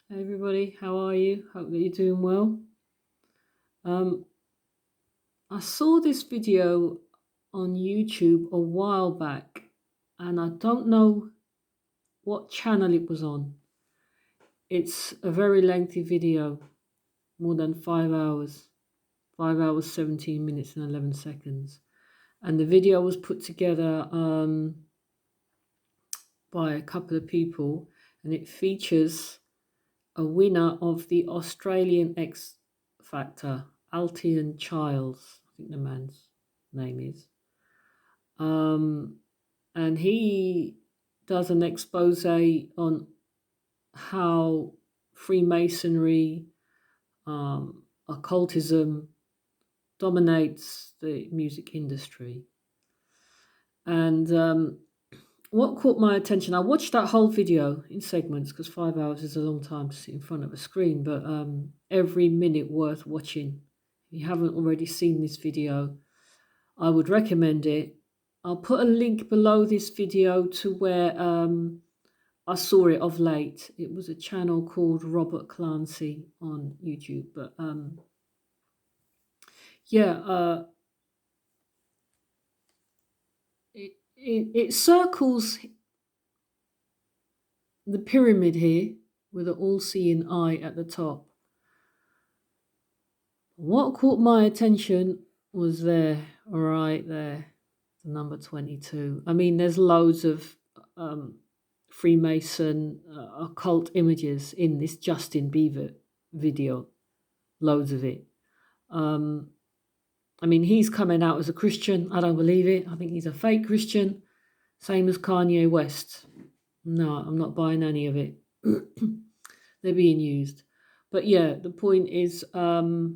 Hey everybody, how are you? Hope that you're doing well. Um, I saw this video on YouTube a while back, and I don't know what channel it was on. It's a very lengthy video, more than 5 hours, 5 hours, 17 minutes, and 11 seconds. And the video was put together by a couple of people, and it features a winner of the Australian X Factor, Altian Childs, I think the man's name is. Um, and he does an expose on how Freemasonry, occultism dominates the music industry. And what caught my attention, I watched that whole video in segments because 5 hours is a long time to sit in front of a screen, but every minute worth watching. If you haven't already seen this video, I would recommend it. I'll put a link below this video to where I saw it of late. It was a channel called Robert Clancy on YouTube. But yeah, it circles the pyramid here with an all-seeing eye at the top. What caught my attention was there, right there, the number 22. I mean, there's loads of Freemason occult images in this Justin Bieber video, loads of it. I mean, he's coming out as a Christian. I don't believe it. I think he's a fake Christian, same as Kanye West. No, I'm not buying any of it. They're being used. But yeah, the point is, I've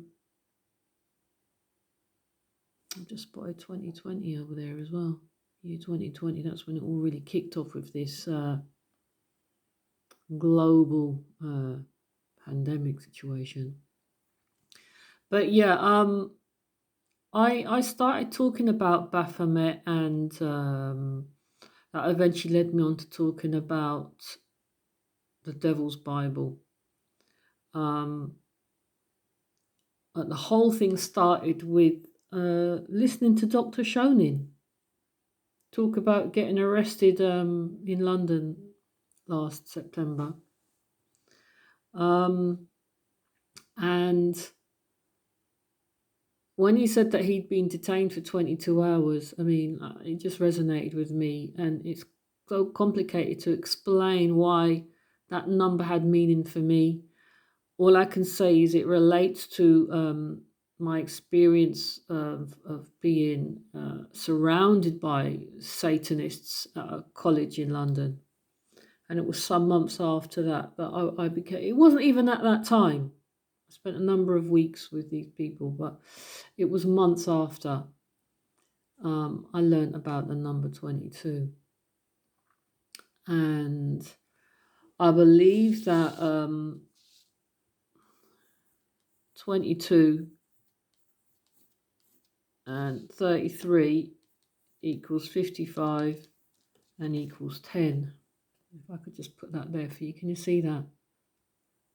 just spotted 2020 over there as well. Year 2020, that's when it all really kicked off with this global pandemic situation. But yeah, I started talking about Baphomet, and that eventually led me on to talking about the Devil's Bible. The whole thing started with listening to Dr. Shonin talk about getting arrested in London last September. And when he said that he'd been detained for 22 hours, I mean, it just resonated with me. And it's so complicated to explain why that number had meaning for me. All I can say is it relates to my experience of being surrounded by Satanists at a college in London. And it was some months after that I became, it wasn't even at that time. I spent a number of weeks with these people, but it was months after I learned about the number 22. And I believe that 22 and 33 equals 55 and equals 10. If I could just put that there for you, can you see that?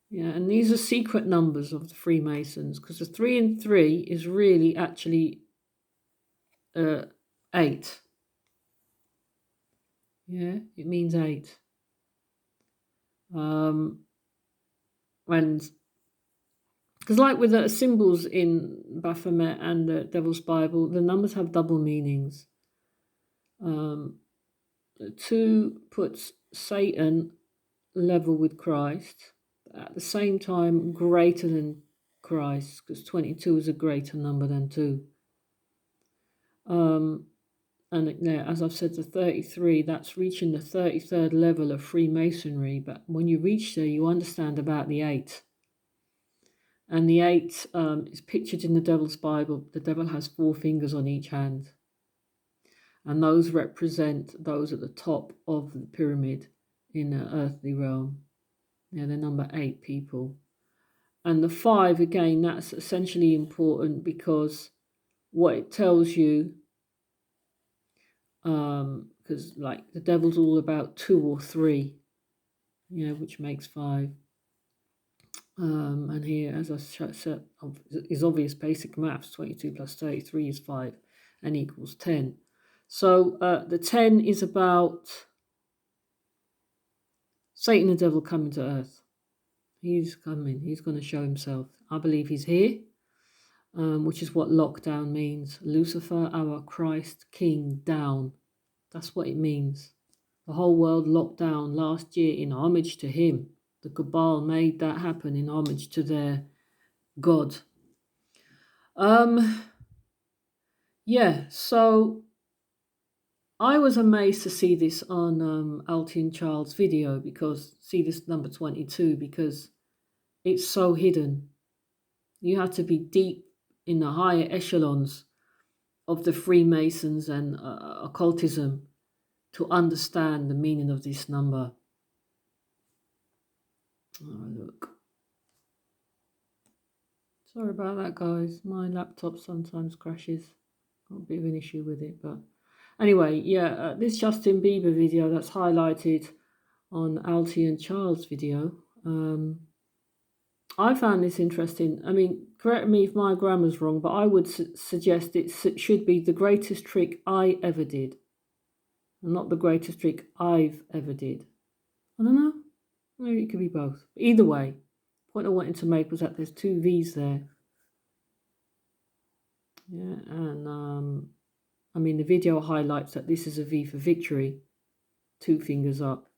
Yeah, and these are secret numbers of the Freemasons, because the 3 and 3 is really actually 8. Yeah, it means 8. And because like with the symbols in Baphomet and the Devil's Bible, the numbers have double meanings. 2 puts Satan level with Christ, at the same time greater than Christ, because 22 is a greater number than 2. And yeah, as I've said, the 33, that's reaching the 33rd level of Freemasonry. But when you reach there, you understand about the 8. And the 8 is pictured in the Devil's Bible. The devil has 4 fingers on each hand. And those represent those at the top of the pyramid in the earthly realm. Yeah, they're number 8 people. And the 5, again, that's essentially important because what it tells you, because like the devil's all about 2 or 3, which makes 5. And here, as I said, is obvious basic maths. 22 plus 33 is 5 and equals 10. So the 10 is about Satan the devil coming to earth. He's coming. He's going to show himself. I believe he's here, which is what lockdown means. Lucifer, our Christ King, down. That's what it means. The whole world locked down last year in homage to him. The Cabal made that happen in homage to their God. Yeah, so I was amazed to see this on Altian Child's video, because see this number 22, because it's so hidden. You have to be deep in the higher echelons of the Freemasons and occultism to understand the meaning of this number. Oh, look. Sorry about that, guys. My laptop sometimes crashes. Got a bit of an issue with it, but anyway, yeah, this Justin Bieber video that's highlighted on Altian Child's video. I found this interesting. I mean, correct me if my grammar's wrong, but I would suggest it should be the greatest trick I ever did, and not the greatest trick I've ever did. I don't know. Maybe it could be both. Either way, the point I wanted to make was that there's two V's there. Yeah, and I mean, the video highlights that this is a V for victory. 2 fingers up.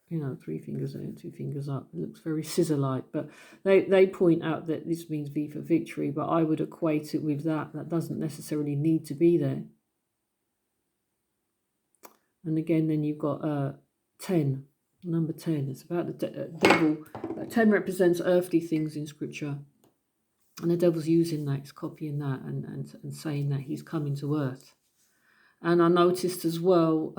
You know, 3 fingers in, 2 fingers up. It looks very scissor-like, but they point out that this means V for victory, but I would equate it with that. That doesn't necessarily need to be there. And again, then you've got 10, number 10. It's about the devil. 10 represents earthly things in Scripture. And the devil's using that, he's copying that and saying that he's coming to earth. And I noticed as well,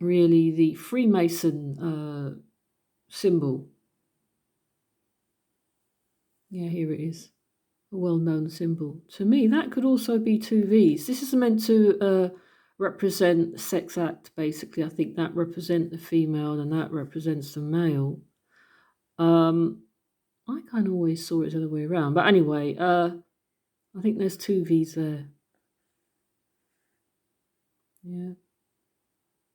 really, the Freemason symbol. Yeah, here it is. A well-known symbol. To me, that could also be 2 V's. This is meant to represent sex act, basically. I think that represents the female and that represents the male. I kind of always saw it the other way around. But anyway, I think there's 2 V's there. Yeah.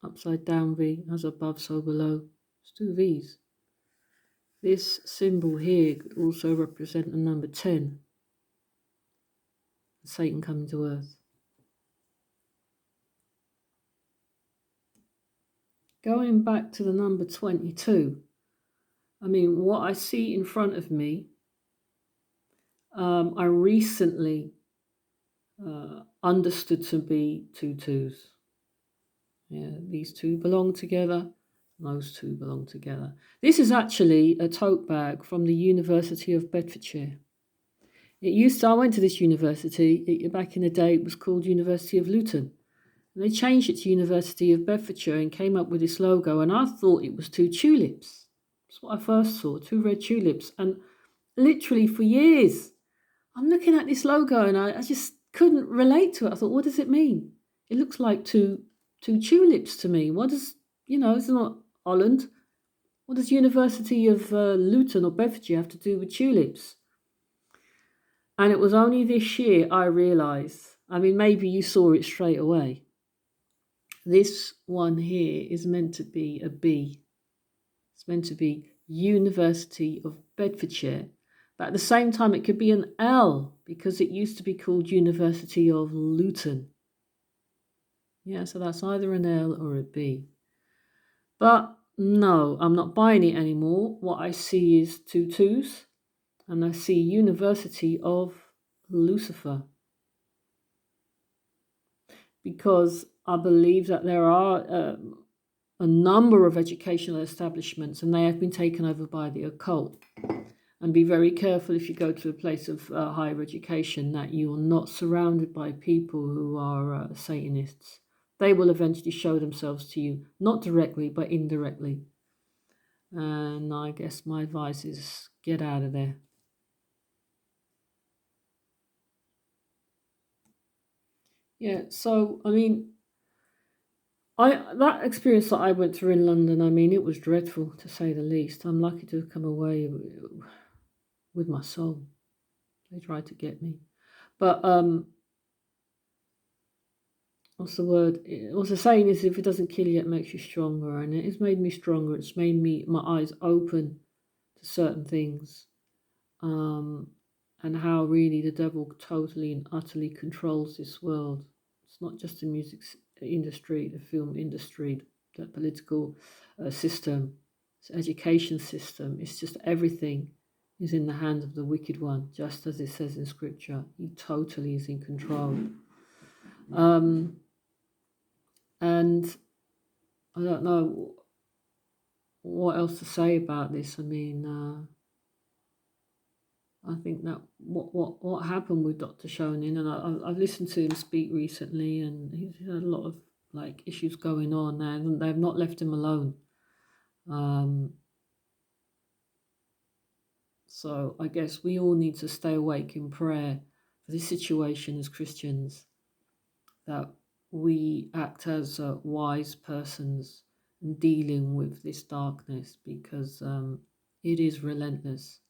Upside down V, as above, so below. It's 2 V's. This symbol here could also represent the number 10. Satan coming to earth. Going back to the number 22, I mean, what I see in front of me, I recently understood to be 2 2s. Yeah, these 2 belong together. Those 2 belong together. This is actually a tote bag from the University of Bedfordshire. I went to this university, back in the day it was called University of Luton. And they changed it to University of Bedfordshire and came up with this logo, and I thought it was 2 tulips. That's what I first saw, 2 red tulips. And literally for years, I'm looking at this logo and I just couldn't relate to it. I thought, what does it mean? It looks like two tulips to me. What does, it's not Holland. What does University of Luton or Bedfordshire have to do with tulips? And it was only this year I realised, I mean, maybe you saw it straight away. This one here is meant to be a B. It's meant to be University of Bedfordshire. But at the same time, it could be an L because it used to be called University of Luton. Yeah, so that's either an L or a B. But no, I'm not buying it anymore. What I see is 2 2s, and I see University of Lucifer. Because I believe that there are a number of educational establishments and they have been taken over by the occult. And be very careful if you go to a place of higher education that you are not surrounded by people who are Satanists. They will eventually show themselves to you, not directly, but indirectly. And I guess my advice is get out of there. Yeah, so, I mean, That experience that I went through in London, I mean, it was dreadful to say the least. I'm lucky to have come away with my soul. They tried to get me, but what's the word? What's the saying is, if it doesn't kill you, it makes you stronger, and it's made me stronger. It's made me my eyes open to certain things, and how really the devil totally and utterly controls this world. It's not just the music industry, the film industry, the political system, the education system. It's just everything is in the hands of the wicked one, just as it says in scripture. He totally is in control. And I don't know what else to say about this. I mean, I think that what happened with Dr. Shonin, and I've listened to him speak recently, and he's had a lot of like issues going on, and they've not left him alone. So I guess we all need to stay awake in prayer for this situation as Christians, that we act as wise persons in dealing with this darkness, because it is relentless,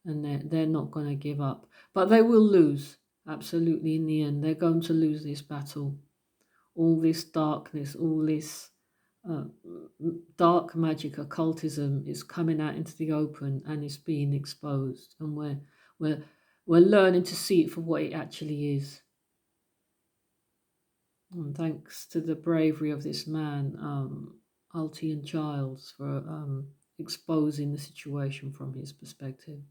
and they're not going to give up. But they will lose, absolutely, in the end. They're going to lose this battle. All this darkness, all this dark magic, occultism is coming out into the open, and it's being exposed. And we're learning to see it for what it actually is. And thanks to the bravery of this man, Altian Childs, for exposing the situation from his perspective.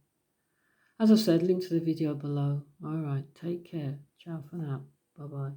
As I said, link to the video below. All right, take care. Ciao for now. Bye-bye.